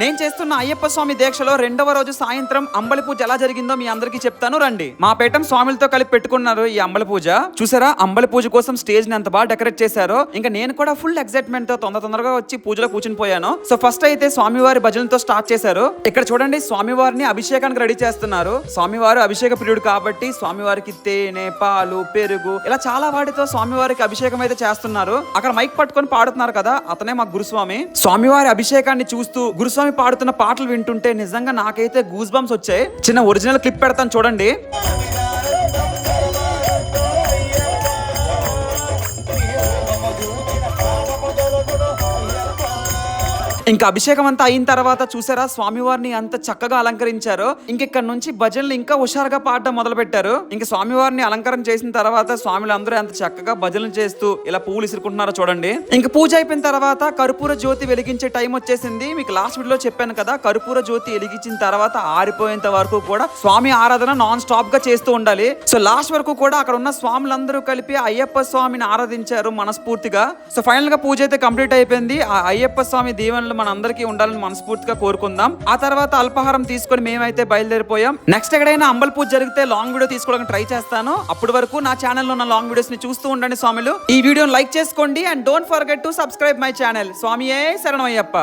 నేను చేస్తున్న అయ్యప్ప స్వామి దీక్షలో 2వ రోజు సాయంత్రం అంబలి పూజ ఎలా జరిగిందో మీ అందరికీ చెప్తాను రండి. మా పేటం స్వాములతో కలిపి పెట్టుకున్నారు ఈ అంబలి పూజ. చూసారా అంబలి పూజ కోసం స్టేజ్ ని ఎంత బాగా డెకరేట్ చేశారో. ఇంకా నేను కూడా ఫుల్ ఎక్సైట్మెంట్ తో తొందరగా వచ్చి పూజలో కూర్చుని పోయాను. సో ఫస్ట్ అయితే స్వామివారి భజనలతో స్టార్ట్ చేశారు. ఇక్కడ చూడండి స్వామివారిని అభిషేకానికి రెడీ చేస్తున్నారు. స్వామివారు అభిషేక ప్రియుడు కాబట్టి స్వామివారికి తేనె, పాలు, పెరుగు ఇలా చాలా వాటితో స్వామివారికి అభిషేకం అయితే చేస్తున్నారు. అక్కడ మైక్ పట్టుకొని పాడుతున్నారు కదా, అతనే మా గురుస్వామి. స్వామివారి అభిషేకాన్ని చూస్తూ గురుస్వామి పాడుతున్న పాటలు వింటుంటే నిజంగా నాకైతే గూస్ బంప్స్ వచ్చాయి. చిన్న ఒరిజినల్ క్లిప్ పెడతాను చూడండి. ఇంకా అభిషేకం అంతా అయిన తర్వాత చూసారా స్వామివారిని అంత చక్కగా అలంకరించారు. ఇంకెక్కడ నుంచి భజనలు ఇంకా హుషారుగా పాడడం మొదలు పెట్టారు. ఇంకా స్వామివారిని అలంకరణ చేసిన తర్వాత స్వాములు అందరూ అంత చక్కగా భజనలు చేస్తూ ఇలా పువ్వులు ఇసురుకుంటున్నారో చూడండి. ఇంకా పూజ అయిపోయిన తర్వాత కర్పూర జ్యోతి వెలిగించే టైం వచ్చేసింది. మీకు లాస్ట్ వీడియోలో చెప్పాను కదా, కర్పూర జ్యోతి వెలిగించిన తర్వాత ఆరిపోయేంత వరకు కూడా స్వామి ఆరాధన నాన్ స్టాప్ గా చేస్తూ ఉండాలి. సో లాస్ట్ వరకు కూడా అక్కడ ఉన్న స్వాములందరూ కలిపి అయ్యప్ప స్వామిని ఆరాధించారు మనస్ఫూర్తిగా. సో ఫైనల్ గా పూజ అయితే కంప్లీట్ అయిపోయింది. ఆ అయ్యప్ప స్వామి దీవెనలు మన అందరికీ ఉండాలని మనస్ఫూర్తిగా కోరుకుందాం. ఆ తర్వాత అల్పాహారం తీసుకొని మేమైతే బయలుదేరిపోయాం. నెక్స్ట్ ఎక్కడైనా అంబల్ పూజ జరిగితే లాంగ్ వీడియో తీసుకోవడానికి ట్రై చేస్తాను. అప్పటి వరకు నా ఛానల్లో ఉన్న లాంగ్ వీడియోస్ ని చూస్తూ ఉండండి స్వాములు. ఈ వీడియోని లైక్ చేసుకోండి and don't forget to subscribe my channel. స్వామియే శరణమయ్యప్ప.